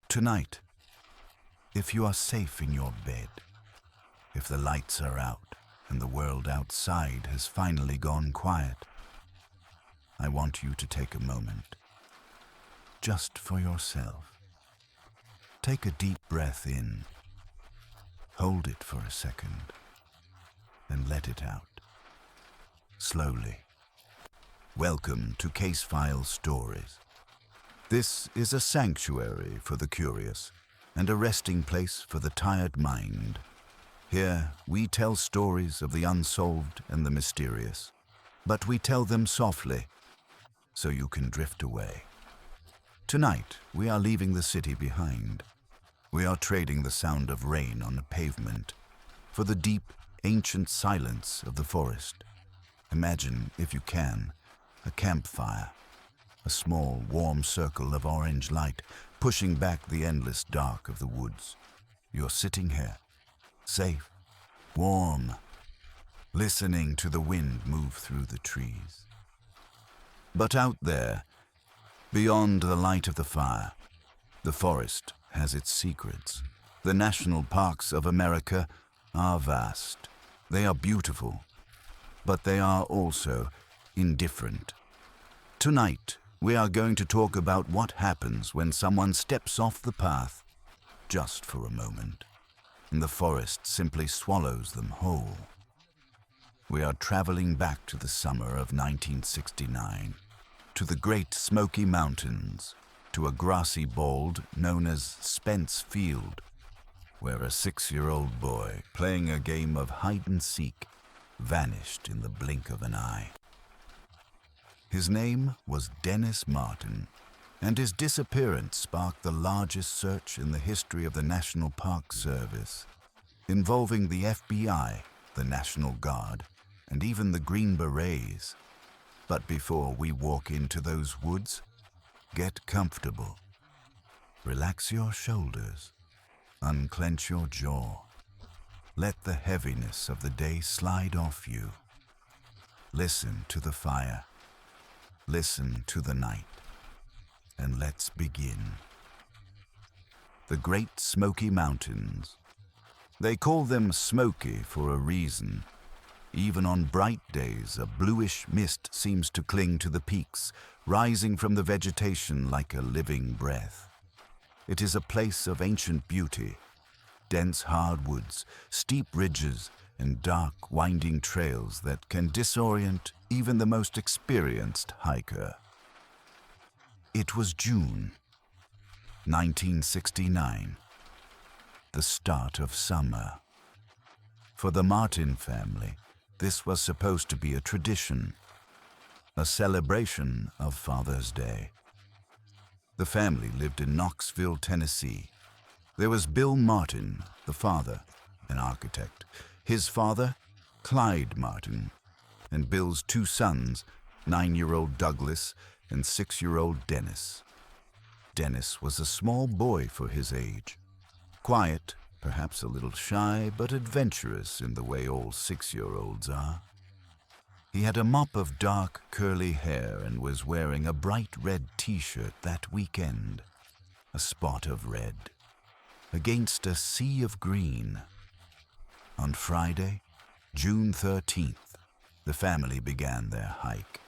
Tonight, if you are safe in your bed, if the lights are out and the world outside has finally gone quiet, I want you to take a moment, just for yourself. Take a deep breath in, hold it for a second, and let it out, slowly. Welcome to Case File Stories. This is a sanctuary for the curious and a resting place for the tired mind. Here we tell stories of the unsolved and the mysterious, but we tell them softly so you can drift away. Tonight we are leaving the city behind. We are trading the sound of rain on the pavement for the deep, ancient silence of the forest. Imagine, if you can, a campfire, a small, warm circle of orange light pushing back the endless dark of the woods. You're sitting here, safe, warm, listening to the wind move through the trees. But out there, beyond the light of the fire, the forest has its secrets. The national parks of America are vast. They are beautiful, but they are also indifferent. Tonight, we are going to talk about what happens when someone steps off the path just for a moment, and the forest simply swallows them whole. We are traveling back to the summer of 1969, to the great Smoky Mountains, to a grassy bald known as Spence Field, where a 6-year-old boy playing a game of hide-and-seek vanished in the blink of an eye. His name was Dennis Martin, and his disappearance sparked the largest search in the history of the National Park Service, involving the FBI, the National Guard, and even the Green Berets. But before we walk into those woods, get comfortable. Relax your shoulders, unclench your jaw. Let the heaviness of the day slide off you. Listen to the fire. Listen to the night, and let's begin. The Great Smoky Mountains. They call them Smoky for a reason. Even on bright days, a bluish mist seems to cling to the peaks, rising from the vegetation like a living breath. It is a place of ancient beauty, dense hardwoods, steep ridges, and dark, winding trails that can disorient even the most experienced hiker. It was June 1969, the start of summer. For the Martin family, this was supposed to be a tradition, a celebration of Father's Day. The family lived in Knoxville, Tennessee. There was Bill Martin, the father, an architect. His father, Clyde Martin, and Bill's 2 sons, 9-year-old Douglas and 6-year-old Dennis. Dennis was a small boy for his age. Quiet, perhaps a little shy, but adventurous in the way all 6-year-olds are. He had a mop of dark, curly hair and was wearing a bright red t-shirt that weekend. A spot of red against a sea of green. On Friday, June 13th, the family began their hike.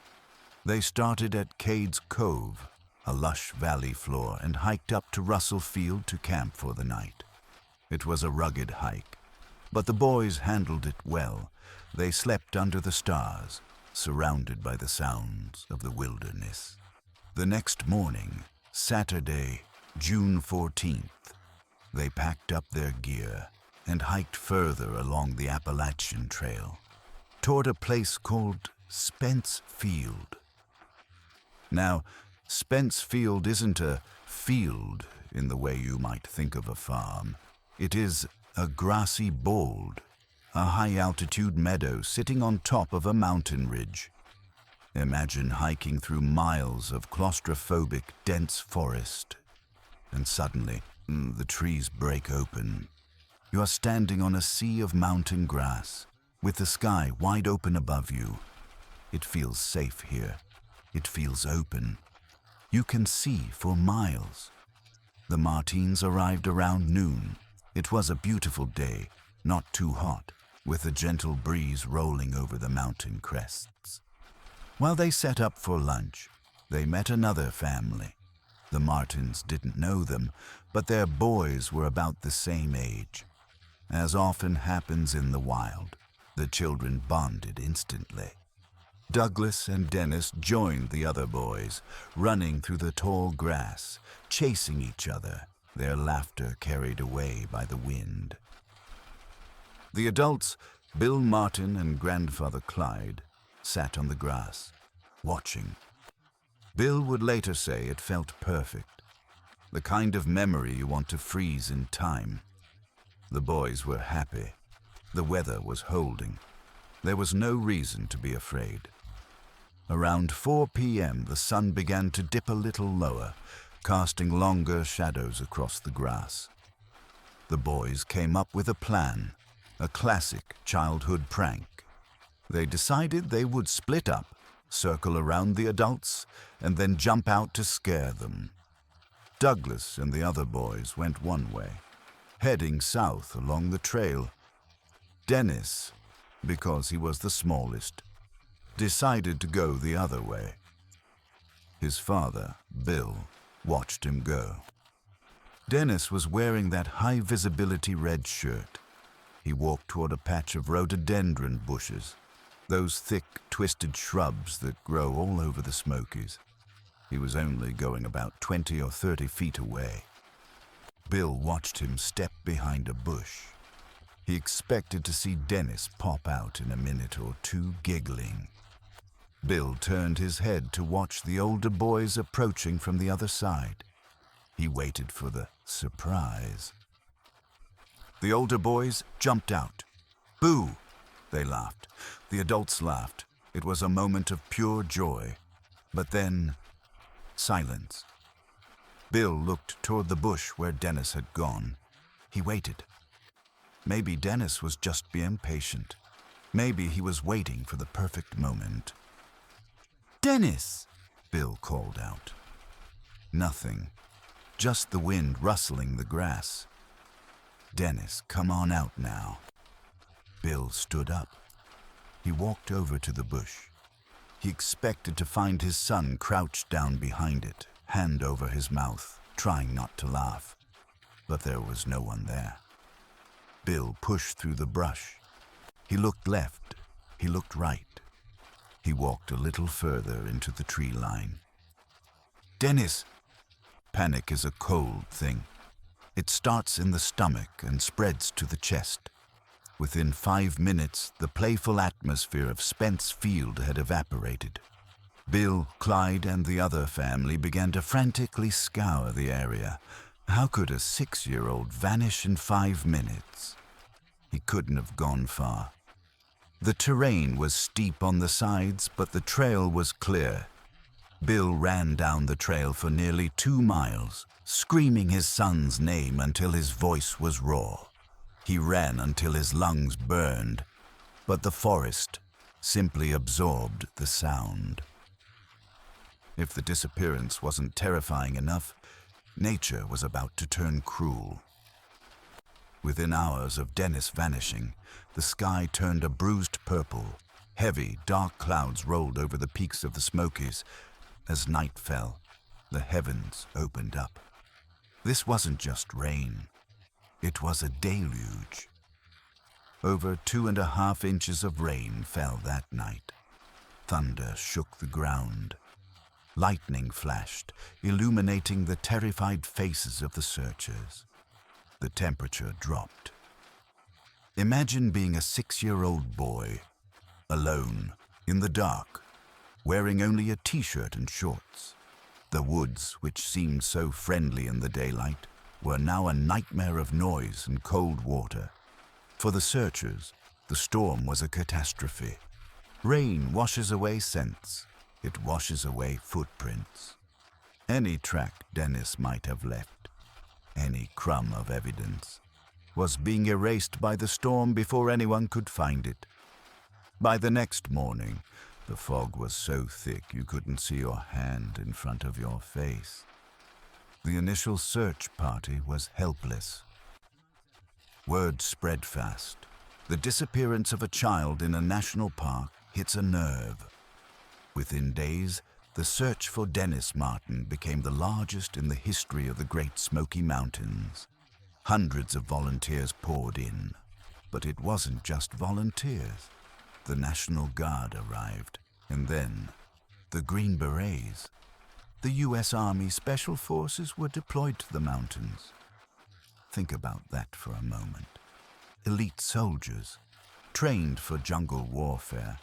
They started at Cades Cove, a lush valley floor, and hiked up to Russell Field to camp for the night. It was a rugged hike, but the boys handled it well. They slept under the stars, surrounded by the sounds of the wilderness. The next morning, Saturday, June 14th, they packed up their gear and hiked further along the Appalachian Trail, toward a place called Spence Field. Now, Spence Field isn't a field in the way you might think of a farm. It is a grassy bold, a high-altitude meadow sitting on top of a mountain ridge. Imagine hiking through miles of claustrophobic, dense forest, and suddenly the trees break open. You are standing on a sea of mountain grass, with the sky wide open above you. It feels safe here. It feels open. You can see for miles. The Martins arrived around noon. It was a beautiful day, not too hot, with a gentle breeze rolling over the mountain crests. While they set up for lunch, they met another family. The Martins didn't know them, but their boys were about the same age. As often happens in the wild, the children bonded instantly. Douglas and Dennis joined the other boys, running through the tall grass, chasing each other, their laughter carried away by the wind. The adults, Bill Martin and Grandfather Clyde, sat on the grass, watching. Bill would later say it felt perfect, the kind of memory you want to freeze in time. The boys were happy. The weather was holding. There was no reason to be afraid. Around 4 p.m., the sun began to dip a little lower, casting longer shadows across the grass. The boys came up with a plan, a classic childhood prank. They decided they would split up, circle around the adults, and then jump out to scare them. Douglas and the other boys went one way, heading south along the trail. Dennis, because he was the smallest, decided to go the other way. His father, Bill, watched him go. Dennis was wearing that high-visibility red shirt. He walked toward a patch of rhododendron bushes, those thick, twisted shrubs that grow all over the Smokies. He was only going about 20 or 30 feet away. Bill watched him step behind a bush. He expected to see Dennis pop out in a minute or two, giggling. Bill turned his head to watch the older boys approaching from the other side. He waited for the surprise. The older boys jumped out. "Boo!" They laughed. The adults laughed. It was a moment of pure joy. But then, silence. Bill looked toward the bush where Dennis had gone. He waited. Maybe Dennis was just being patient. Maybe he was waiting for the perfect moment. "Dennis!" Bill called out. Nothing. Just the wind rustling the grass. "Dennis, come on out now." Bill stood up. He walked over to the bush. He expected to find his son crouched down behind it, hand over his mouth, trying not to laugh. But there was no one there. Bill pushed through the brush. He looked left. He looked right. He walked a little further into the tree line. "Dennis!" Panic is a cold thing. It starts in the stomach and spreads to the chest. Within 5 minutes, the playful atmosphere of Spence Field had evaporated. Bill, Clyde, and the other family began to frantically scour the area. How could a 6-year-old vanish in 5 minutes? He couldn't have gone far. The terrain was steep on the sides, but the trail was clear. Bill ran down the trail for nearly 2 miles, screaming his son's name until his voice was raw. He ran until his lungs burned, but the forest simply absorbed the sound. If the disappearance wasn't terrifying enough, nature was about to turn cruel. Within hours of Dennis vanishing, the sky turned a bruised purple. Heavy, dark clouds rolled over the peaks of the Smokies. As night fell, the heavens opened up. This wasn't just rain. It was a deluge. Over 2.5 inches of rain fell that night. Thunder shook the ground. Lightning flashed, illuminating the terrified faces of the searchers. The temperature dropped. Imagine being a 6-year-old boy, alone, in the dark, wearing only a t-shirt and shorts. The woods, which seemed so friendly in the daylight, were now a nightmare of noise and cold water. For the searchers, the storm was a catastrophe. Rain washes away scents. It washes away footprints. Any track Dennis might have left, any crumb of evidence, was being erased by the storm before anyone could find it. By the next morning, the fog was so thick you couldn't see your hand in front of your face. The initial search party was helpless. Word spread fast. The disappearance of a child in a national park hits a nerve. Within days, the search for Dennis Martin became the largest in the history of the Great Smoky Mountains. Hundreds of volunteers poured in. But it wasn't just volunteers. The National Guard arrived, and then the Green Berets. The U.S. Army Special Forces were deployed to the mountains. Think about that for a moment. Elite soldiers, trained for jungle warfare,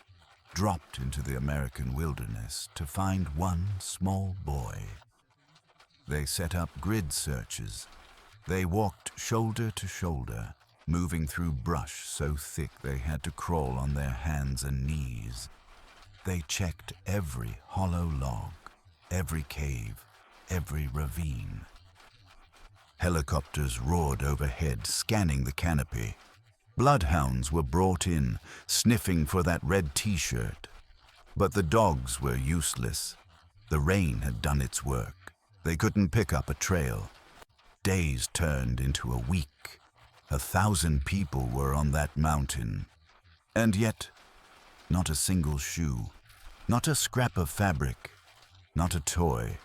dropped into the American wilderness to find one small boy. They set up grid searches. They walked shoulder to shoulder, moving through brush so thick they had to crawl on their hands and knees. They checked every hollow log, every cave, every ravine. Helicopters roared overhead, scanning the canopy. Bloodhounds were brought in, sniffing for that red t-shirt. But the dogs were useless. The rain had done its work. They couldn't pick up a trail. Days turned into a week. 1,000 people were on that mountain. And yet, not a single shoe, not a scrap of fabric, not a toy.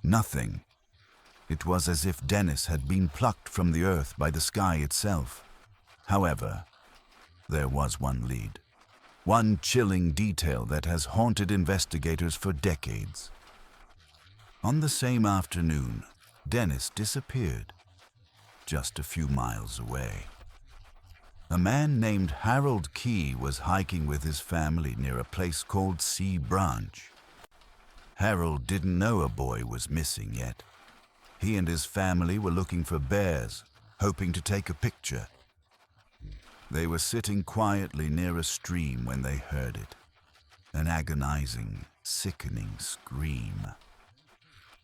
Nothing. It was as if Dennis had been plucked from the earth by the sky itself. However, there was one lead. One chilling detail that has haunted investigators for decades. On the same afternoon, Dennis disappeared, just a few miles away. A man named Harold Key was hiking with his family near a place called Sea Branch. Harold didn't know a boy was missing yet. He and his family were looking for bears, hoping to take a picture. They were sitting quietly near a stream when they heard it. An agonizing, sickening scream.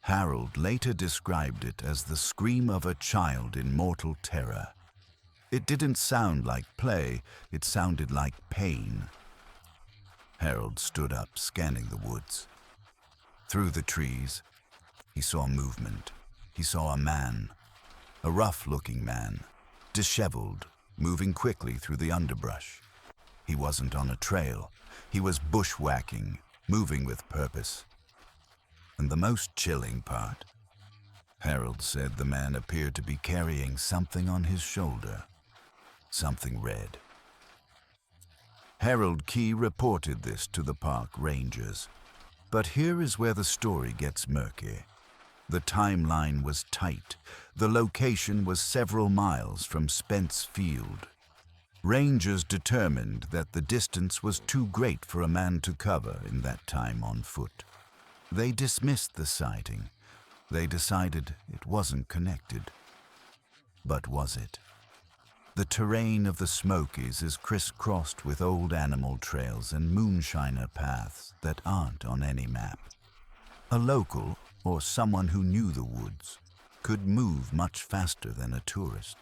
Harold later described it as the scream of a child in mortal terror. It didn't sound like play, it sounded like pain. Harold stood up, scanning the woods. Through the trees, he saw movement. He saw a man, a rough-looking man, disheveled, moving quickly through the underbrush. He wasn't on a trail. He was bushwhacking, moving with purpose. And the most chilling part, Harold said the man appeared to be carrying something on his shoulder, something red. Harold Key reported this to the park rangers. But here is where the story gets murky. The timeline was tight. The location was several miles from Spence Field. Rangers determined that the distance was too great for a man to cover in that time on foot. They dismissed the sighting. They decided it wasn't connected. But was it? The terrain of the Smokies is crisscrossed with old animal trails and moonshiner paths that aren't on any map. A local, or someone who knew the woods, could move much faster than a tourist.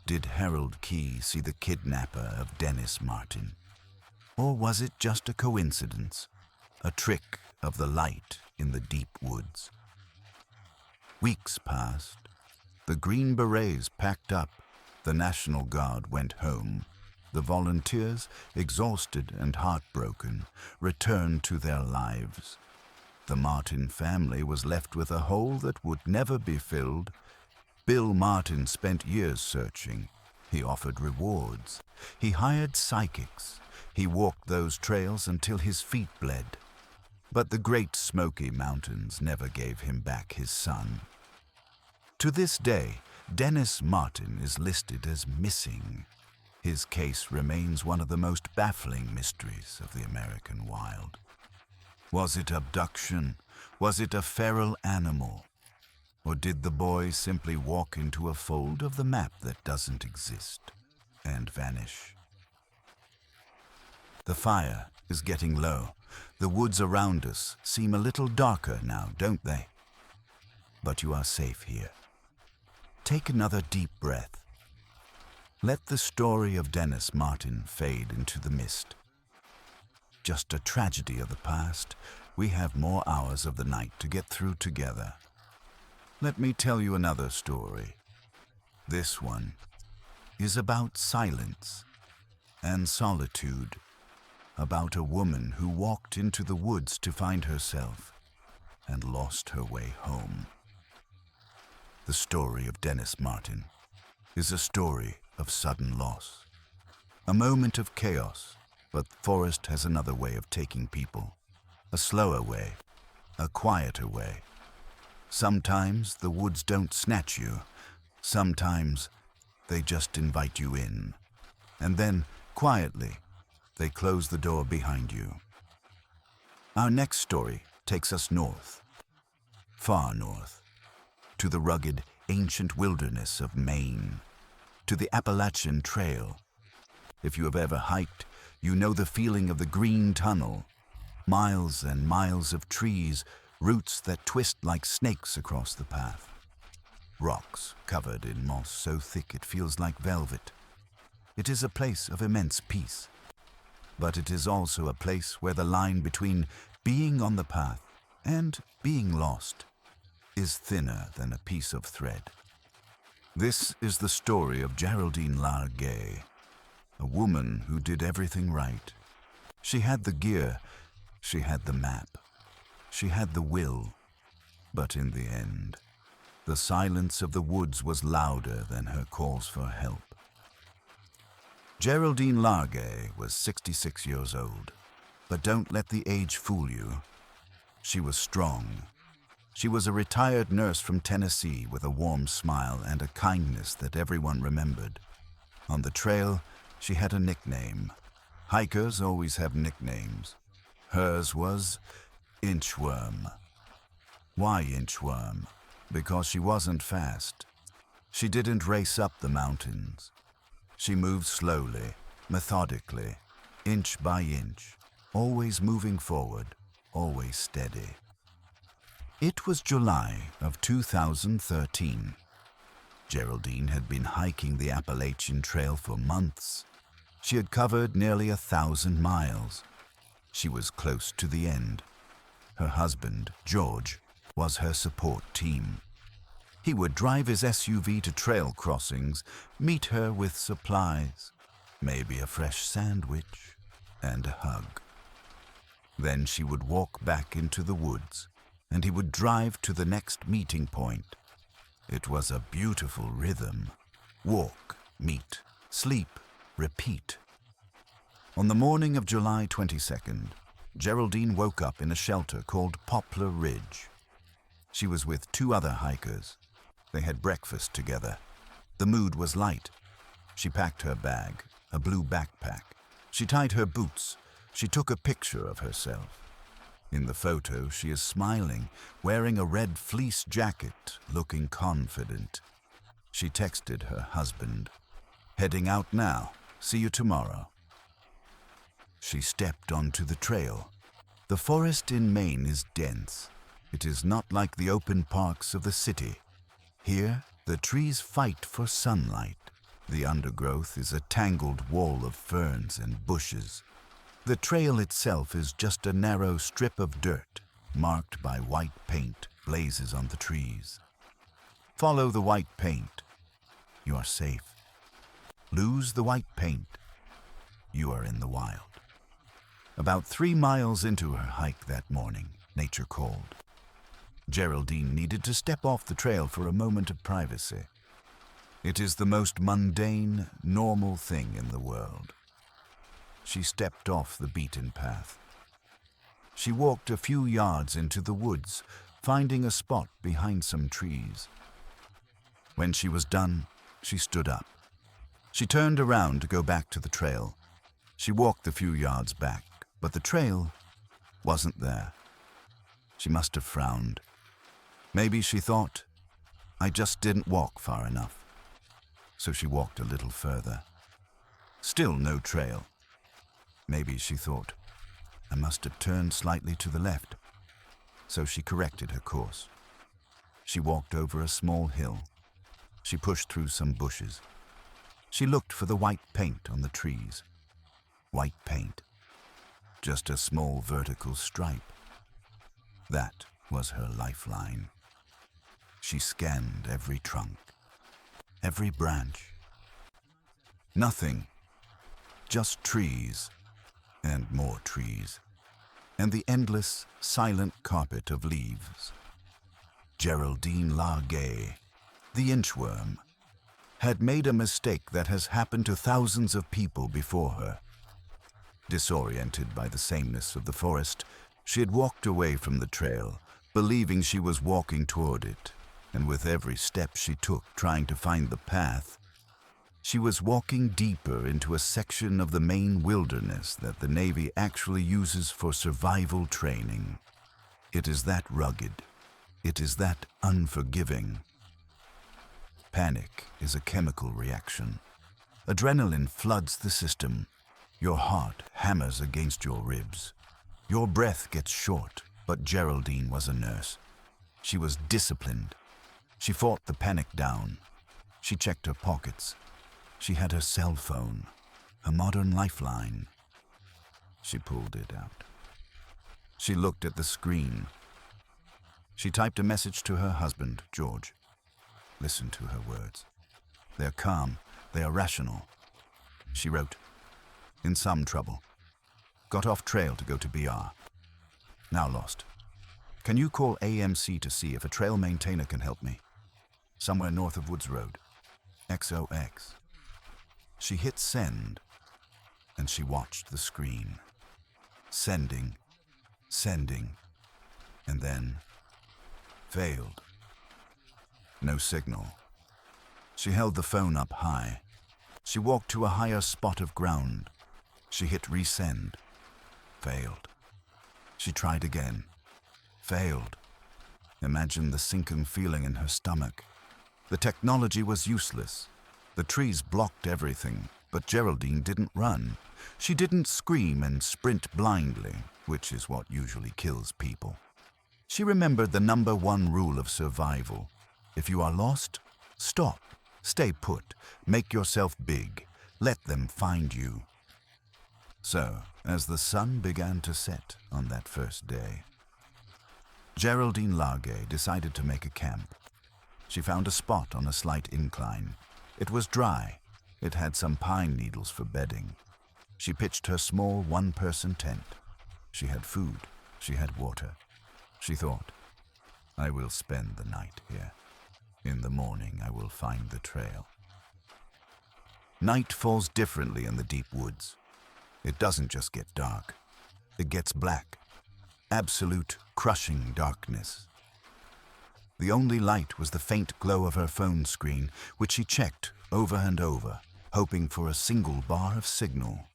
Did Harold Key see the kidnapper of Dennis Martin? Or was it just a coincidence, a trick of the light in the deep woods? Weeks passed. The Green Berets packed up. The National Guard went home. The volunteers, exhausted and heartbroken, returned to their lives. The Martin family was left with a hole that would never be filled. Bill Martin spent years searching. He offered rewards. He hired psychics. He walked those trails until his feet bled. But the Great Smoky Mountains never gave him back his son. To this day, Dennis Martin is listed as missing. His case remains one of the most baffling mysteries of the American wild. Was it abduction? Was it a feral animal? Or did the boy simply walk into a fold of the map that doesn't exist and vanish? The fire is getting low. The woods around us seem a little darker now, don't they? But you are safe here. Take another deep breath. Let the story of Dennis Martin fade into the mist. Just a tragedy of the past. We have more hours of the night to get through together. Let me tell you another story. This one is about silence and solitude, about a woman who walked into the woods to find herself and lost her way home. The story of Dennis Martin is a story of sudden loss, a moment of chaos, but the forest has another way of taking people, a slower way, a quieter way. Sometimes the woods don't snatch you, sometimes they just invite you in, and then, quietly, they close the door behind you. Our next story takes us north, far north, to the rugged, ancient wilderness of Maine, to the Appalachian Trail. If you have ever hiked, you know the feeling of the green tunnel, miles and miles of trees, roots that twist like snakes across the path. Rocks covered in moss so thick it feels like velvet. It is a place of immense peace, but it is also a place where the line between being on the path and being lost is thinner than a piece of thread. This is the story of Geraldine Largay, a woman who did everything right. She had the gear, she had the map, she had the will, but in the end, the silence of the woods was louder than her calls for help. Geraldine Largay was 66 years old, but don't let the age fool you. She was strong. She was a retired nurse from Tennessee with a warm smile and a kindness that everyone remembered. On the trail, she had a nickname. Hikers always have nicknames. Hers was Inchworm. Why Inchworm? Because she wasn't fast. She didn't race up the mountains. She moved slowly, methodically, inch by inch, always moving forward, always steady. It was July of 2013. Geraldine had been hiking the Appalachian Trail for months. She had covered nearly 1,000 miles. She was close to the end. Her husband, George, was her support team. He would drive his SUV to trail crossings, meet her with supplies, maybe a fresh sandwich, and a hug. Then she would walk back into the woods, and he would drive to the next meeting point. It was a beautiful rhythm. Walk, meet, sleep, repeat. On the morning of July 22nd, Geraldine woke up in a shelter called Poplar Ridge. She was with 2 other hikers. They had breakfast together. The mood was light. She packed her bag, a blue backpack. She tied her boots. She took a picture of herself. In the photo, she is smiling, wearing a red fleece jacket, looking confident. She texted her husband, "Heading out now. See you tomorrow." She stepped onto the trail. The forest in Maine is dense. It is not like the open parks of the city. Here, the trees fight for sunlight. The undergrowth is a tangled wall of ferns and bushes. The trail itself is just a narrow strip of dirt, marked by white paint blazes on the trees. Follow the white paint. You are safe. Lose the white paint. You are in the wild. About 3 miles into her hike that morning, nature called. Geraldine needed to step off the trail for a moment of privacy. It is the most mundane, normal thing in the world. She stepped off the beaten path. She walked a few yards into the woods, finding a spot behind some trees. When she was done, she stood up. She turned around to go back to the trail. She walked the few yards back, but the trail wasn't there. She must have frowned. Maybe she thought, I just didn't walk far enough. So she walked a little further. Still no trail. Maybe she thought, I must have turned slightly to the left. So she corrected her course. She walked over a small hill. She pushed through some bushes. She looked for the white paint on the trees. White paint. Just a small vertical stripe. That was her lifeline. She scanned every trunk, every branch. Nothing, just trees and more trees, and the endless, silent carpet of leaves. Geraldine Largay, the inchworm, had made a mistake that has happened to thousands of people before her. Disoriented by the sameness of the forest, she had walked away from the trail, believing she was walking toward it, and with every step she took trying to find the path, she was walking deeper into a section of the Maine wilderness that the Navy actually uses for survival training. It is that rugged. It is that unforgiving. Panic is a chemical reaction. Adrenaline floods the system. Your heart hammers against your ribs. Your breath gets short, but Geraldine was a nurse. She was disciplined. She fought the panic down. She checked her pockets. She had her cell phone, a modern lifeline. She pulled it out. She looked at the screen. She typed a message to her husband, George. Listen to her words. They're calm. They are rational. She wrote, "In some trouble. Got off trail to go to BR. Now lost. Can you call AMC to see if a trail maintainer can help me? Somewhere north of Woods Road. XOX." She hit send, and she watched the screen. Sending, and then failed. No signal. She held the phone up high. She walked to a higher spot of ground. She hit resend. Failed. She tried again. Failed. Imagine the sinking feeling in her stomach. The technology was useless. The trees blocked everything, but Geraldine didn't run. She didn't scream and sprint blindly, which is what usually kills people. She remembered the number one rule of survival. If you are lost, stop, stay put, make yourself big, let them find you. So, as the sun began to set on that first day, Geraldine Largay decided to make a camp. She found a spot on a slight incline. It was dry. It had some pine needles for bedding. She pitched her small one-person tent. She had food. She had water. She thought, I will spend the night here. In the morning, I will find the trail. Night falls differently in the deep woods. It doesn't just get dark. It gets black. Absolute, crushing darkness. The only light was the faint glow of her phone screen, which she checked over and over, hoping for a single bar of signal.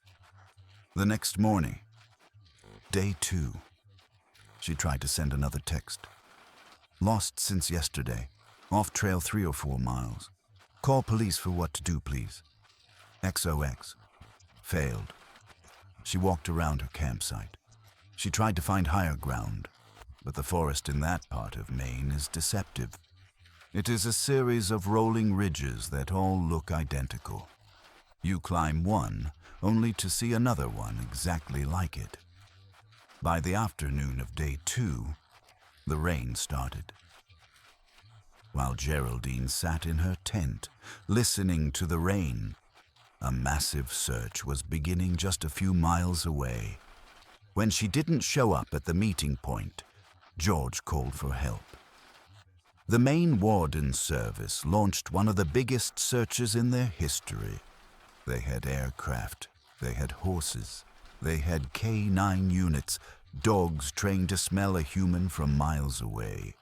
The next morning, day 2, she tried to send another text. Lost since yesterday. Off trail 3 or 4 miles. Call police for what to do, please. XOX. Failed. She walked around her campsite. She tried to find higher ground, but the forest in that part of Maine is deceptive. It is a series of rolling ridges that all look identical. You climb one, only to see another one exactly like it. By the afternoon of day 2, the rain started. While Geraldine sat in her tent, listening to the rain, a massive search was beginning just a few miles away. When she didn't show up at the meeting point, George called for help. The Maine Warden Service launched one of the biggest searches in their history. They had aircraft, they had horses, they had K9 units, dogs trained to smell a human from miles away.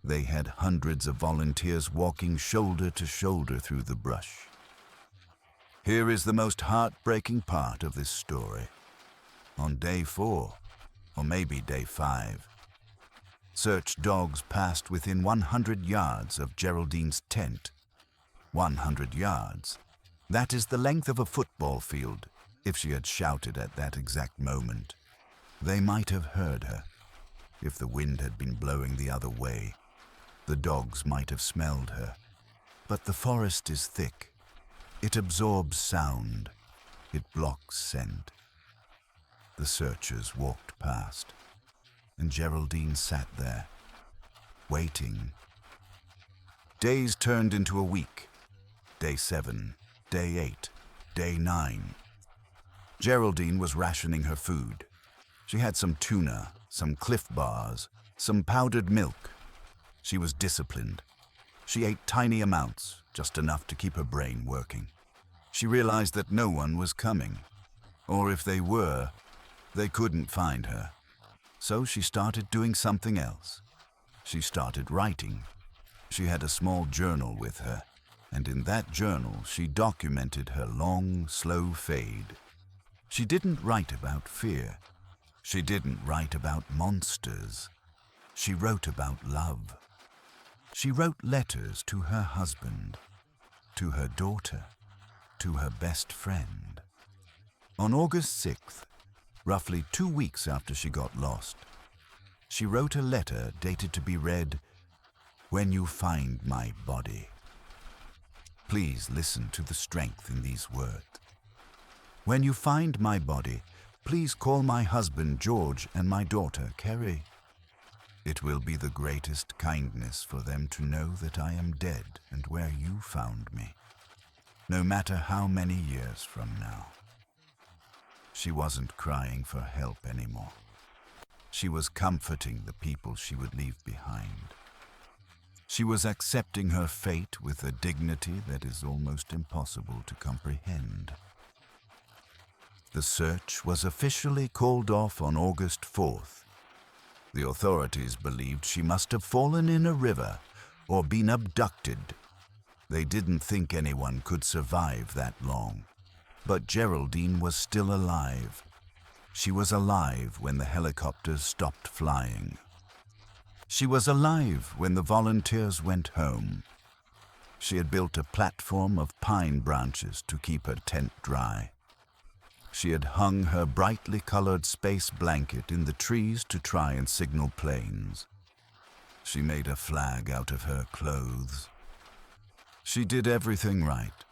They had hundreds of volunteers walking shoulder to shoulder through the brush. Here is the most heartbreaking part of this story. On day 4, or maybe day 5, search dogs passed within 100 yards of Geraldine's tent. 100 yards. That is the length of a football field, if she had shouted at that exact moment. They might have heard her. If the wind had been blowing the other way, the dogs might have smelled her. But the forest is thick. It absorbs sound. It blocks scent. The searchers walked past, and Geraldine sat there, waiting, Days turned into a week. Day 7, Day 8, Day 9. Geraldine was rationing her food. She had some tuna, some Cliff Bars, some powdered milk. She was disciplined. She ate tiny amounts, just enough to keep her brain working. She realized that no one was coming, or if they were, they couldn't find her. So she started doing something else. She started writing. She had a small journal with her, and in that journal she documented her long, slow fade. She didn't write about fear. She didn't write about monsters. She wrote about love. She wrote letters to her husband, to her daughter, to her best friend. On August 6th, roughly 2 weeks after she got lost, she wrote a letter dated to be read, "When you find my body." Please listen to the strength in these words. When you find my body, please call my husband George and my daughter Kerry. It will be the greatest kindness for them to know that I am dead and where you found me, no matter how many years from now. She wasn't crying for help anymore. She was comforting the people she would leave behind. She was accepting her fate with a dignity that is almost impossible to comprehend. The search was officially called off on August 4th. The authorities believed she must have fallen in a river or been abducted. They didn't think anyone could survive that long. But Geraldine was still alive. She was alive when the helicopters stopped flying. She was alive when the volunteers went home. She had built a platform of pine branches to keep her tent dry. She had hung her brightly colored space blanket in the trees to try and signal planes. She made a flag out of her clothes. She did everything right.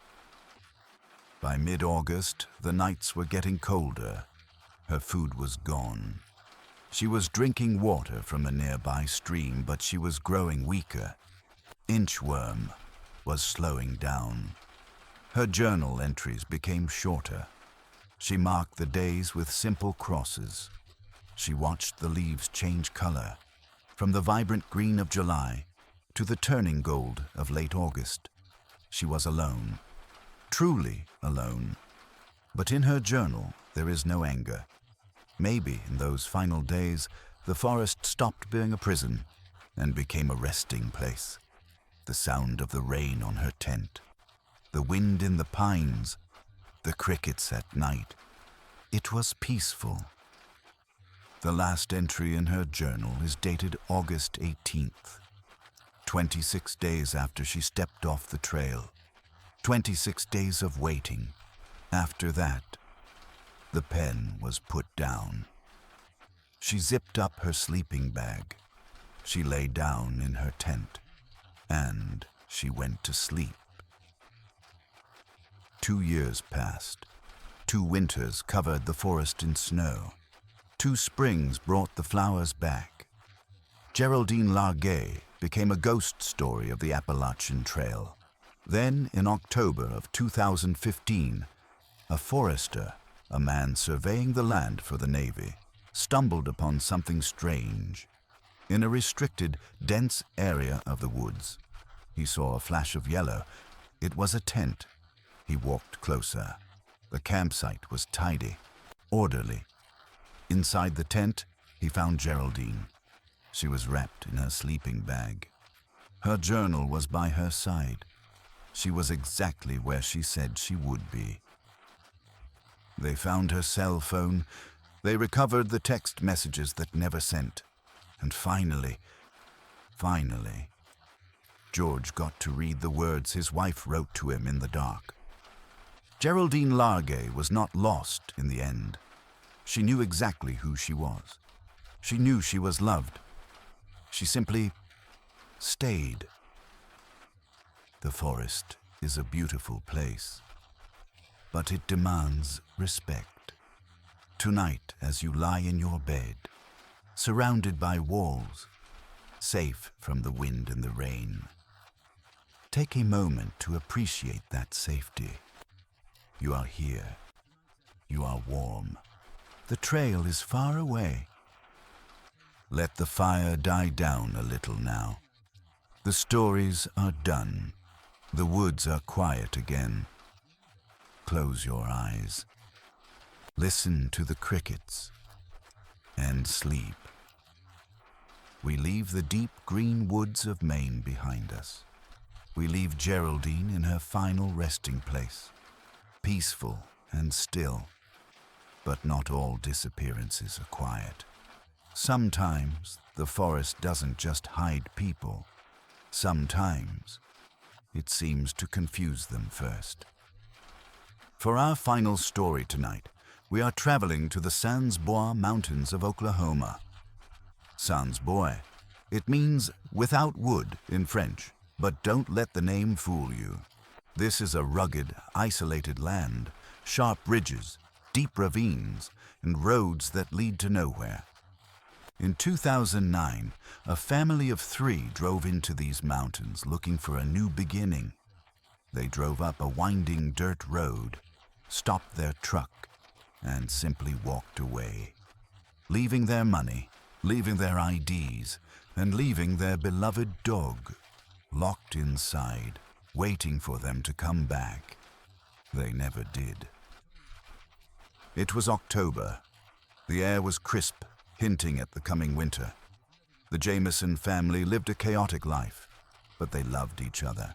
By mid-August, the nights were getting colder. Her food was gone. She was drinking water from a nearby stream, but she was growing weaker. Inchworm was slowing down. Her journal entries became shorter. She marked the days with simple crosses. She watched the leaves change color, from the vibrant green of July to the turning gold of late August. She was alone, truly alone. But in her journal, there is no anger. Maybe in those final days, the forest stopped being a prison and became a resting place. The sound of the rain on her tent, the wind in the pines, the crickets at night. It was peaceful. The last entry in her journal is dated August 18th, 26 days after she stepped off the trail. 26 days of waiting. After that, the pen was put down. She zipped up her sleeping bag. She lay down in her tent, and she went to sleep. 2 years passed. 2 winters covered the forest in snow. 2 springs brought the flowers back. Geraldine Largay became a ghost story of the Appalachian Trail. Then, in October of 2015, a forester, a man surveying the land for the Navy, stumbled upon something strange. In a restricted, dense area of the woods, he saw a flash of yellow. It was a tent. He walked closer. The campsite was tidy, orderly. Inside the tent, he found Geraldine. She was wrapped in her sleeping bag. Her journal was by her side. She was exactly where she said she would be. They found her cell phone. They recovered the text messages that never sent. And finally, George got to read the words his wife wrote to him in the dark. Geraldine Largay was not lost in the end. She knew exactly who she was. She knew she was loved. She simply stayed. The forest is a beautiful place, but it demands respect. Tonight, as you lie in your bed, surrounded by walls, safe from the wind and the rain, Take a moment to appreciate that safety. You are here. You are warm. The trail is far away. Let the fire die down a little now. The stories are done. The woods are quiet again. Close your eyes. Listen to the crickets and sleep. We leave the deep green woods of Maine behind us. We leave Geraldine in her final resting place, peaceful and still. But not all disappearances are quiet. Sometimes the forest doesn't just hide people. Sometimes it seems to confuse them first. For our final story tonight, we are traveling to the Sans Bois Mountains of Oklahoma. Sans Bois. It means without wood in French, but don't let the name fool you. This is a rugged, isolated land, sharp ridges, deep ravines, and roads that lead to nowhere. In 2009, a family of 3 drove into these mountains looking for a new beginning. They drove up a winding dirt road, stopped their truck, and simply walked away, leaving their money, leaving their IDs, and leaving their beloved dog locked inside, waiting for them to come back. They never did. It was October. The air was crisp, hinting at the coming winter. The Jameson family lived a chaotic life, but they loved each other.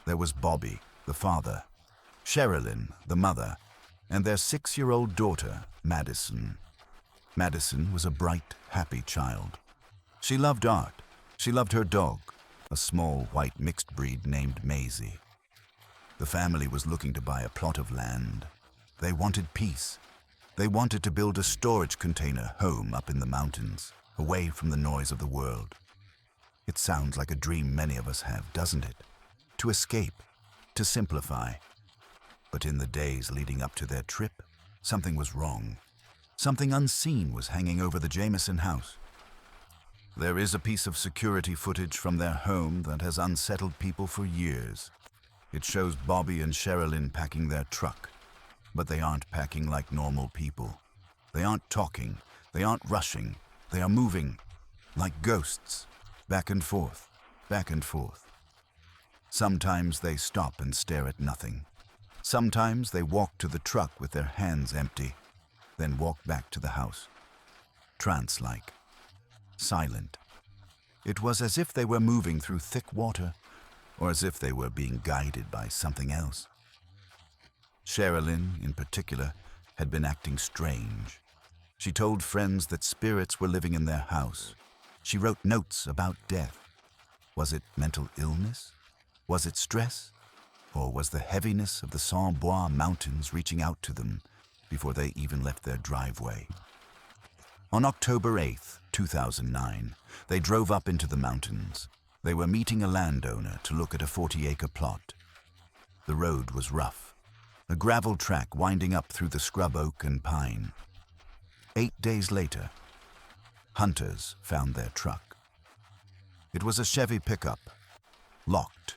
There was Bobby, the father, Sherilyn, the mother, and their 6-year-old daughter, Madison. Madison was a bright, happy child. She loved art. She loved her dog, a small white mixed breed named Maisie. The family was looking to buy a plot of land. They wanted peace. They wanted to build a storage container home up in the mountains, away from the noise of the world. It sounds like a dream many of us have, doesn't it? To escape, to simplify. But in the days leading up to their trip, something was wrong. Something unseen was hanging over the Jameson house. There is a piece of security footage from their home that has unsettled people for years. It shows Bobby and Sherilyn packing their truck, but they aren't packing like normal people. They aren't talking, they aren't rushing, they are moving like ghosts, back and forth, back and forth. Sometimes they stop and stare at nothing. Sometimes they walk to the truck with their hands empty, then walk back to the house. Trance-like, silent. It was as if they were moving through thick water, or as if they were being guided by something else. Sherilyn, in particular, had been acting strange. She told friends that spirits were living in their house. She wrote notes about death. Was it mental illness? Was it stress? Or was the heaviness of the Sans Bois Mountains reaching out to them before they even left their driveway? On October 8th, 2009, they drove up into the mountains. They were meeting a landowner to look at a 40-acre plot. The road was rough, a gravel track winding up through the scrub oak and pine. 8 days later, hunters found their truck. It was a Chevy pickup, locked.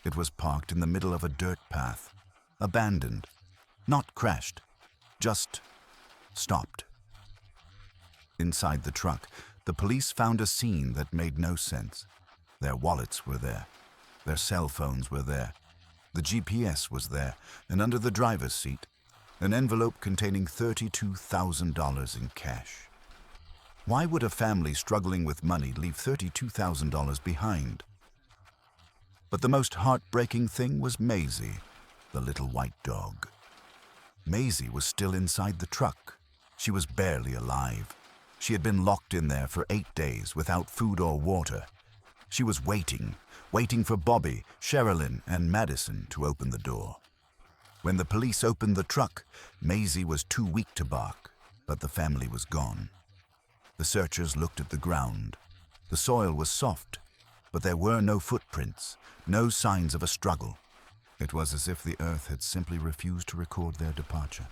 It was parked in the middle of a dirt path, abandoned, not crashed, just stopped. Inside the truck, the police found a scene that made no sense. Their wallets were there, their cell phones were there, the GPS was there, and under the driver's seat, an envelope containing $32,000 in cash. Why would a family struggling with money leave $32,000 behind? But the most heartbreaking thing was Maisie, the little white dog. Maisie was still inside the truck. She was barely alive. She had been locked in there for 8 days without food or water. She was waiting for Bobby, Sherilyn, and Madison to open the door. When the police opened the truck, Maisie was too weak to bark, but the family was gone. The searchers looked at the ground. The soil was soft, but there were no footprints, no signs of a struggle. It was as if the earth had simply refused to record their departure.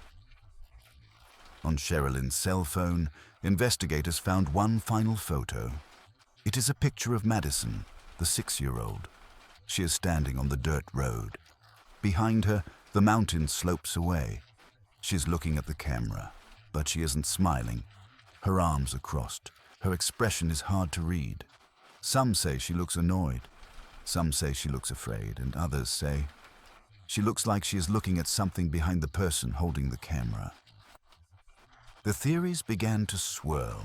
On Sherilyn's cell phone, investigators found one final photo. It is a picture of Madison, the 6-year-old. She is standing on the dirt road. Behind her, the mountain slopes away. She's looking at the camera, but she isn't smiling. Her arms are crossed. Her expression is hard to read. Some say she looks annoyed. Some say she looks afraid, and others say she looks like she is looking at something behind the person holding the camera. The theories began to swirl.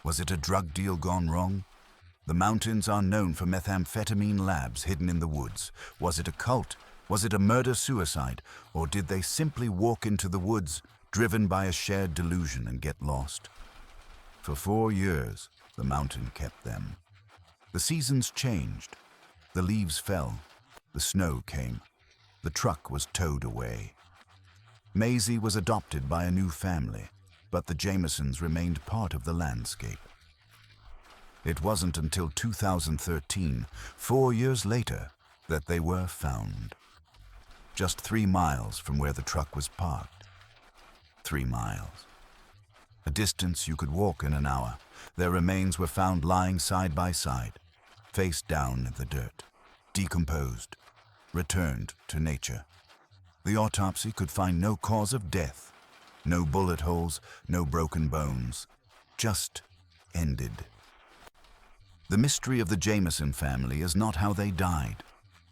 Was it a drug deal gone wrong? The mountains are known for methamphetamine labs hidden in the woods. Was it a cult? Was it a murder-suicide? Or did they simply walk into the woods, driven by a shared delusion, and get lost? For 4 years, the mountain kept them. The seasons changed. The leaves fell. The snow came. The truck was towed away. Maisie was adopted by a new family, but the Jamesons remained part of the landscape. It wasn't until 2013, 4 years later, that they were found. Just 3 miles from where the truck was parked. 3 miles. A distance you could walk in an hour. Their remains were found lying side by side, face down in the dirt, decomposed, returned to nature. The autopsy could find no cause of death, no bullet holes, no broken bones, just ended. The mystery of the Jameson family is not how they died.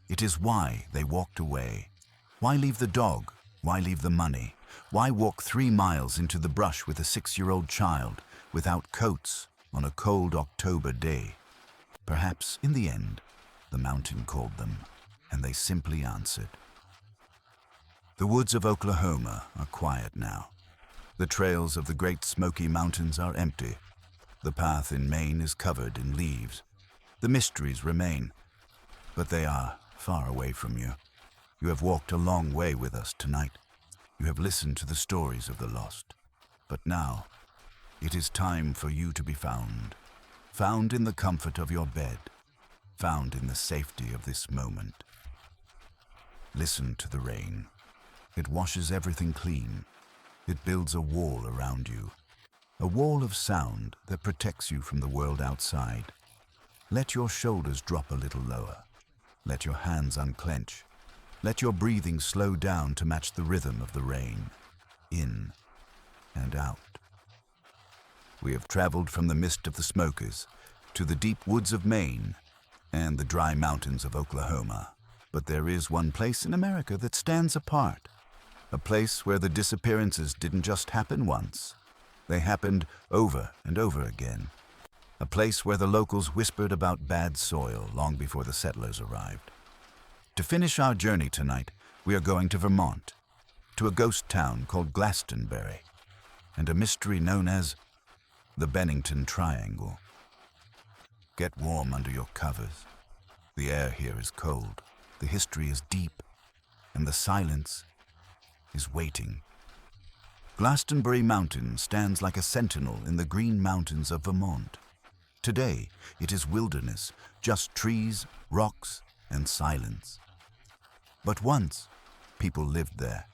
It is why they walked away. Why leave the dog? Why leave the money? Why walk 3 miles into the brush with a 6-year-old child without coats on a cold October day? Perhaps, in the end, the mountain called them, and they simply answered. The woods of Oklahoma are quiet now. The trails of the Great Smoky Mountains are empty. The path in Maine is covered in leaves. The mysteries remain, but they are far away from you. You have walked a long way with us tonight. You have listened to the stories of the lost. But now, it is time for you to be found. Found in the comfort of your bed. Found in the safety of this moment. Listen to the rain. It washes everything clean. It builds a wall around you. A wall of sound that protects you from the world outside. Let your shoulders drop a little lower. Let your hands unclench. Let your breathing slow down to match the rhythm of the rain, in and out. We have traveled from the mist of the Smokies to the deep woods of Maine and the dry mountains of Oklahoma. But there is one place in America that stands apart, a place where the disappearances didn't just happen once. They happened over and over again. A place where the locals whispered about bad soil long before the settlers arrived. To finish our journey tonight, we are going to Vermont, to a ghost town called Glastonbury, and a mystery known as the Bennington Triangle. Get warm under your covers. The air here is cold, the history is deep, and the silence is waiting. Glastonbury Mountain stands like a sentinel in the green mountains of Vermont. Today, it is wilderness, just trees, rocks, and silence. But once, people lived there.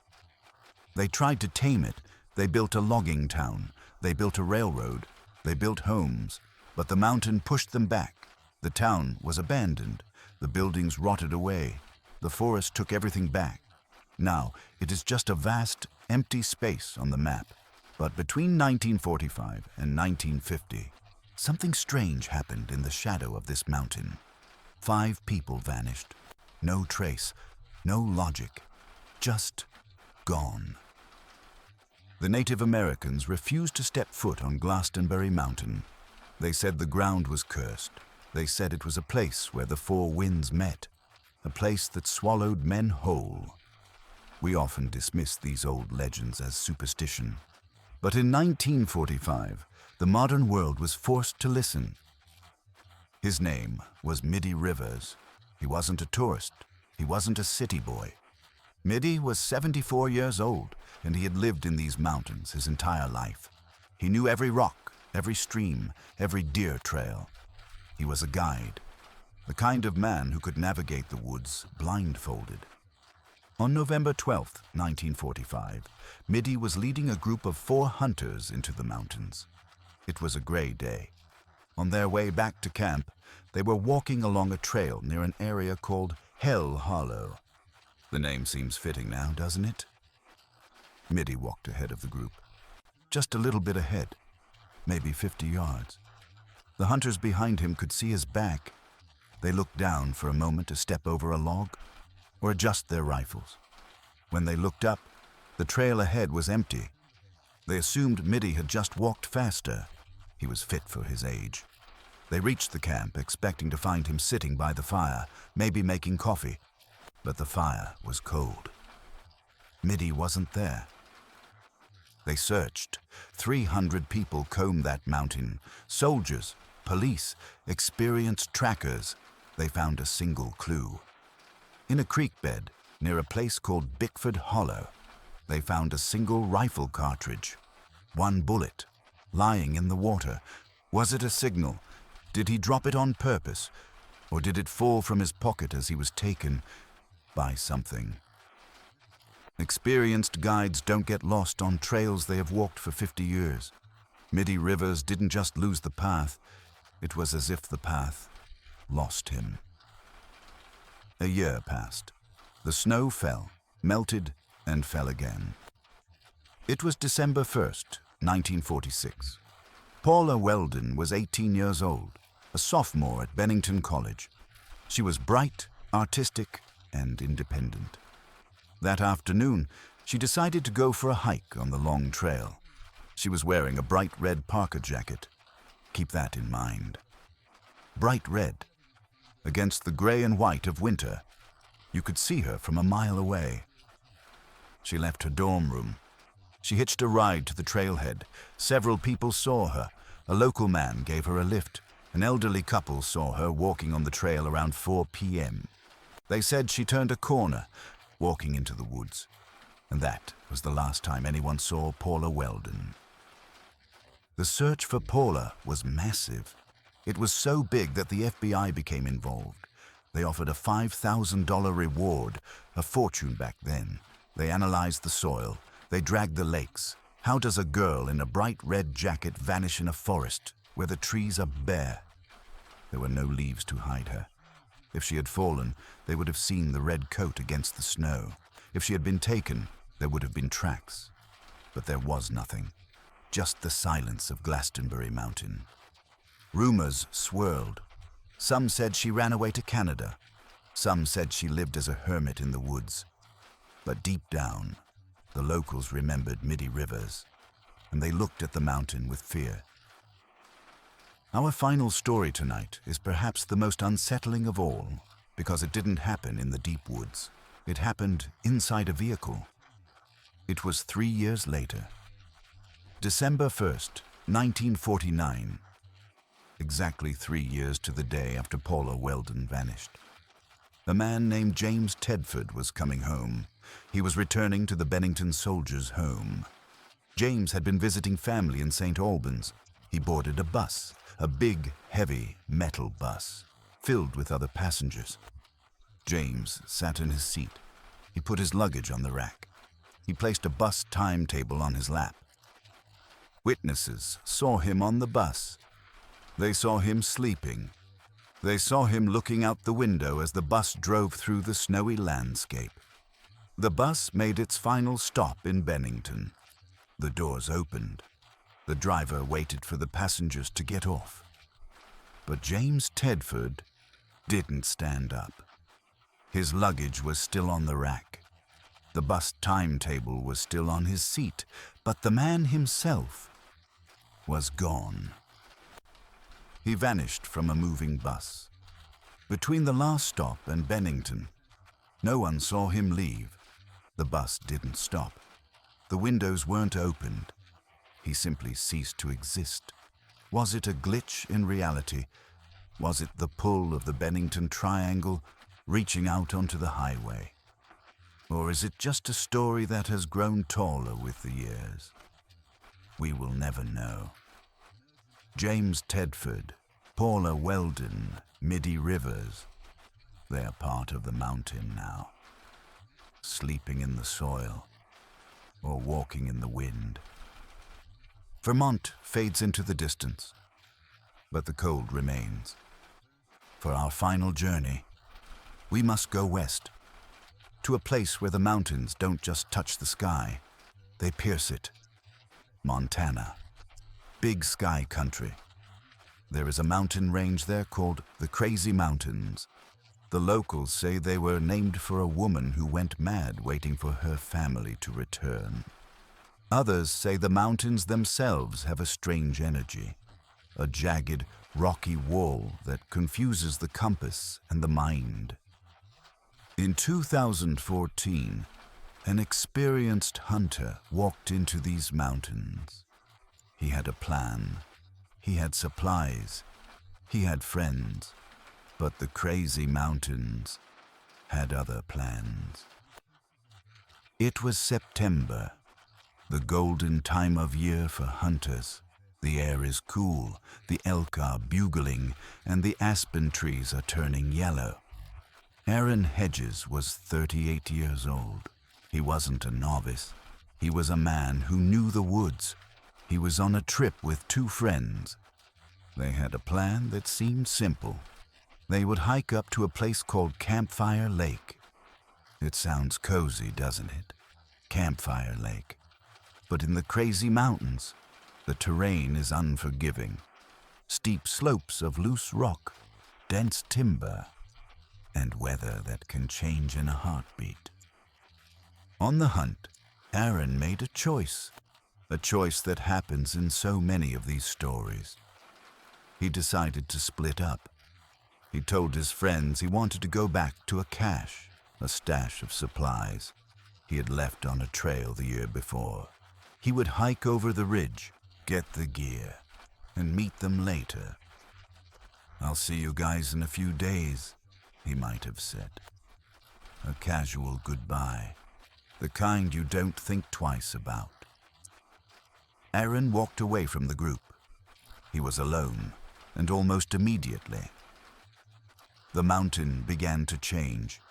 They tried to tame it. They built a logging town. They built a railroad. They built homes. But the mountain pushed them back. The town was abandoned. The buildings rotted away. The forest took everything back. Now, it is just a vast, empty space on the map. But between 1945 and 1950, something strange happened in the shadow of this mountain. 5 people vanished. No trace. No logic, just gone. The Native Americans refused to step foot on Glastonbury Mountain. They said the ground was cursed. They said it was a place where the 4 winds met, a place that swallowed men whole. We often dismiss these old legends as superstition. But in 1945, the modern world was forced to listen. His name was Mitty Rivers. He wasn't a tourist. He wasn't a city boy. Mitty was 74 years old, and he had lived in these mountains his entire life. He knew every rock, every stream, every deer trail. He was a guide, the kind of man who could navigate the woods blindfolded. On November 12, 1945, Mitty was leading a group of 4 hunters into the mountains. It was a gray day. On their way back to camp, they were walking along a trail near an area called Hell Hollow. The name seems fitting now, doesn't it? Mitty walked ahead of the group. Just a little bit ahead, maybe 50 yards. The hunters behind him could see his back. They looked down for a moment to step over a log or adjust their rifles. When they looked up, the trail ahead was empty. They assumed Mitty had just walked faster. He was fit for his age. They reached the camp, expecting to find him sitting by the fire, maybe making coffee. But the fire was cold. Mitty wasn't there. They searched. 300 people combed that mountain. Soldiers, police, experienced trackers. They found a single clue. In a creek bed, near a place called Bickford Hollow, they found a single rifle cartridge. One bullet, lying in the water. Was it a signal? Did he drop it on purpose? Or did it fall from his pocket as he was taken by something? Experienced guides don't get lost on trails they have walked for 50 years. Mitty Rivers didn't just lose the path. It was as if the path lost him. A year passed. The snow fell, melted, and fell again. It was December 1st, 1946. Paula Weldon was 18 years old, a sophomore at Bennington College. She was bright, artistic, and independent. That afternoon, she decided to go for a hike on the long trail. She was wearing a bright red parka jacket. Keep that in mind. Bright red. Against the gray and white of winter, you could see her from a mile away. She left her dorm room. She hitched a ride to the trailhead. Several people saw her. A local man gave her a lift. An elderly couple saw her walking on the trail around 4 p.m. They said she turned a corner, walking into the woods. And that was the last time anyone saw Paula Weldon. The search for Paula was massive. It was so big that the FBI became involved. They offered a $5,000 reward, a fortune back then. They analyzed the soil. They dragged the lakes. How does a girl in a bright red jacket vanish in a forest where the trees are bare? There were no leaves to hide her. If she had fallen, they would have seen the red coat against the snow. If she had been taken, there would have been tracks. But there was nothing. Just the silence of Glastonbury Mountain. Rumors swirled. Some said she ran away to Canada. Some said she lived as a hermit in the woods. But deep down, the locals remembered Mitty Rivers, and they looked at the mountain with fear. Our final story tonight is perhaps the most unsettling of all, because it didn't happen in the deep woods. It happened inside a vehicle. It was 3 years later. December 1st, 1949. Exactly 3 years to the day after Paula Weldon vanished. A man named James Tedford was coming home. He was returning to the Bennington Soldiers' Home. James had been visiting family in St. Albans. He boarded a bus, a big, heavy metal bus, filled with other passengers. James sat in his seat. He put his luggage on the rack. He placed a bus timetable on his lap. Witnesses saw him on the bus. They saw him sleeping. They saw him looking out the window as the bus drove through the snowy landscape. The bus made its final stop in Bennington. The doors opened. The driver waited for the passengers to get off. But James Tedford didn't stand up. His luggage was still on the rack. The bus timetable was still on his seat, but the man himself was gone. He vanished from a moving bus. Between the last stop and Bennington, no one saw him leave. The bus didn't stop. The windows weren't opened. He simply ceased to exist. Was it a glitch in reality? Was it the pull of the Bennington Triangle reaching out onto the highway? Or is it just a story that has grown taller with the years? We will never know. James Tedford, Paula Weldon, Mitty Rivers, they are part of the mountain now, sleeping in the soil or walking in the wind. Vermont fades into the distance, but the cold remains. For our final journey, We must go west, to a place where the mountains don't just touch the sky, they pierce it. Montana. Big sky country. There is a mountain range there called the Crazy Mountains. The locals say they were named for a woman who went mad waiting for her family to return. Others say the mountains themselves have a strange energy, a jagged, rocky wall that confuses the compass and the mind. In 2014, an experienced hunter walked into these mountains. He had a plan. He had supplies. He had friends. But the Crazy Mountains had other plans. It was September, the golden time of year for hunters. The air is cool, the elk are bugling, and the aspen trees are turning yellow. Aaron Hedges was 38 years old. He wasn't a novice. He was a man who knew the woods. He was on a trip with two friends. They had a plan that seemed simple. They would hike up to a place called Campfire Lake. It sounds cozy, doesn't it? Campfire Lake. But in the Crazy Mountains, the terrain is unforgiving. Steep slopes of loose rock, dense timber, and weather that can change in a heartbeat. On the hunt, Aaron made a choice that happens in so many of these stories. He decided to split up. He told his friends he wanted to go back to a cache, a stash of supplies he had left on a trail the year before. He would hike over the ridge, get the gear, and meet them later. "I'll see you guys in a few days," he might have said. A casual goodbye, the kind you don't think twice about. Aaron walked away from the group. He was alone, and almost immediately, the mountain began to change.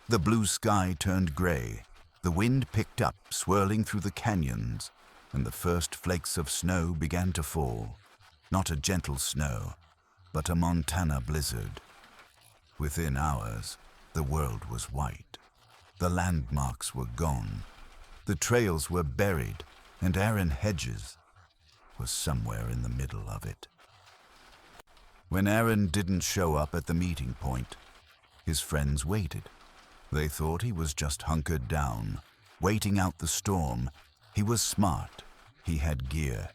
The blue sky turned gray. The wind picked up, swirling through the canyons, and the first flakes of snow began to fall. Not a gentle snow, but a Montana blizzard. Within hours, the world was white. The landmarks were gone. The trails were buried, and Aaron Hedges was somewhere in the middle of it. When Aaron didn't show up at the meeting point, his friends waited. They thought he was just hunkered down, waiting out the storm. He was smart. He had gear.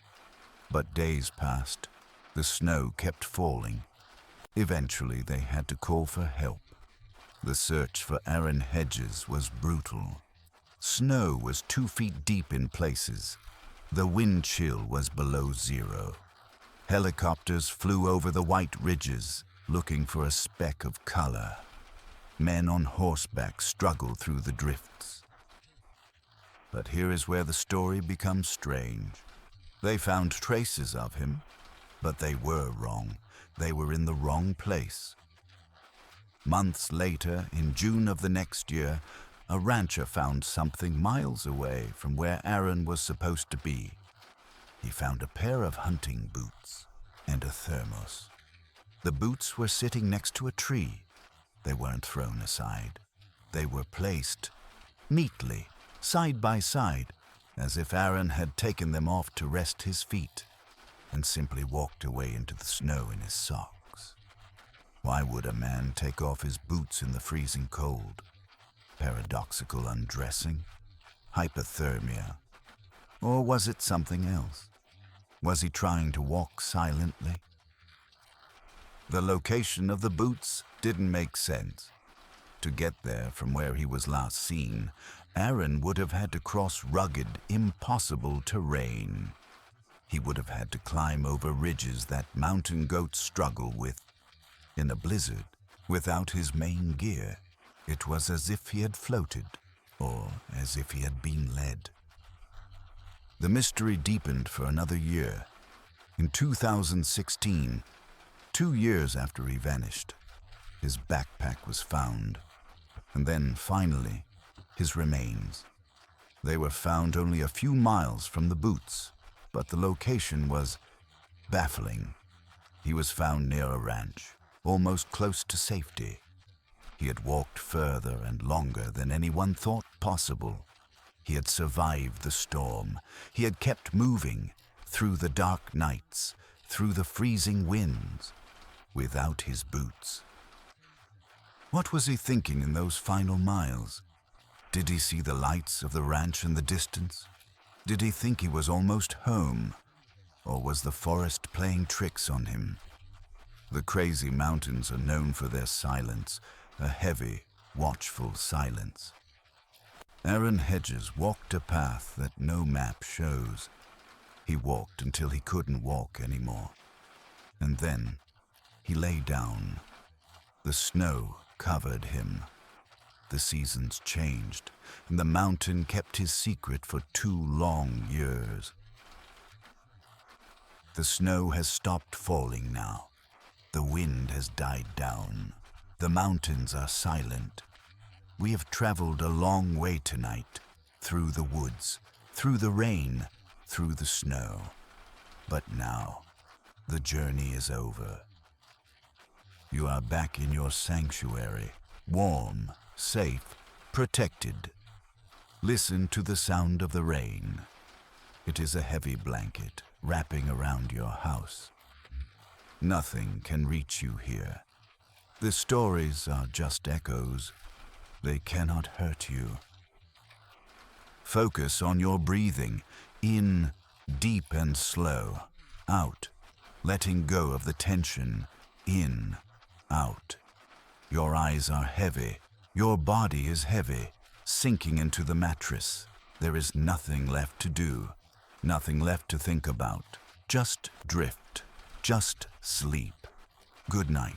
But days passed. The snow kept falling. Eventually, they had to call for help. The search for Aaron Hedges was brutal. Snow was 2 feet deep in places. The wind chill was below zero. Helicopters flew over the white ridges, looking for a speck of color. Men on horseback struggled through the drifts. But here is where the story becomes strange. They found traces of him, but they were wrong. They were in the wrong place. Months later, in June of the next year, a rancher found something miles away from where Aaron was supposed to be. He found a pair of hunting boots and a thermos. The boots were sitting next to a tree. They weren't thrown aside. They were placed neatly, side by side, as if Aaron had taken them off to rest his feet and simply walked away into the snow in his socks. Why would a man take off his boots in the freezing cold? Paradoxical undressing? Hypothermia? Or was it something else? Was he trying to walk silently? The location of the boots didn't make sense. To get there from where he was last seen, Aaron would have had to cross rugged, impossible terrain. He would have had to climb over ridges that mountain goats struggle with. In a blizzard, without his main gear, it was as if he had floated, or as if he had been led. The mystery deepened for another year. In 2016, 2 years after he vanished, his backpack was found. And then, finally, his remains. They were found only a few miles from the boots, but the location was baffling. He was found near a ranch, almost close to safety. He had walked further and longer than anyone thought possible. He had survived the storm. He had kept moving through the dark nights, through the freezing winds, without his boots. What was he thinking in those final miles? Did he see the lights of the ranch in the distance? Did he think he was almost home? Or was the forest playing tricks on him? The crazy mountains are known for their silence, a heavy, watchful silence. Aaron Hedges walked a path that no map shows. He walked until he couldn't walk anymore. And then he lay down. The snow covered him. The seasons changed, and the mountain kept his secret for 2 long years. The snow has stopped falling now. The wind has died down. The mountains are silent. We have traveled a long way tonight, through the woods, through the rain, through the snow. But now, the journey is over. You are back in your sanctuary, warm, safe, protected. Listen to the sound of the rain. It is a heavy blanket wrapping around your house. Nothing can reach you here. The stories are just echoes. They cannot hurt you. Focus on your breathing. In, deep and slow. Out, letting go of the tension. In, out. Your eyes are heavy. Your body is heavy, sinking into the mattress. There is nothing left to do, nothing left to think about. Just drift, just sleep. Good night.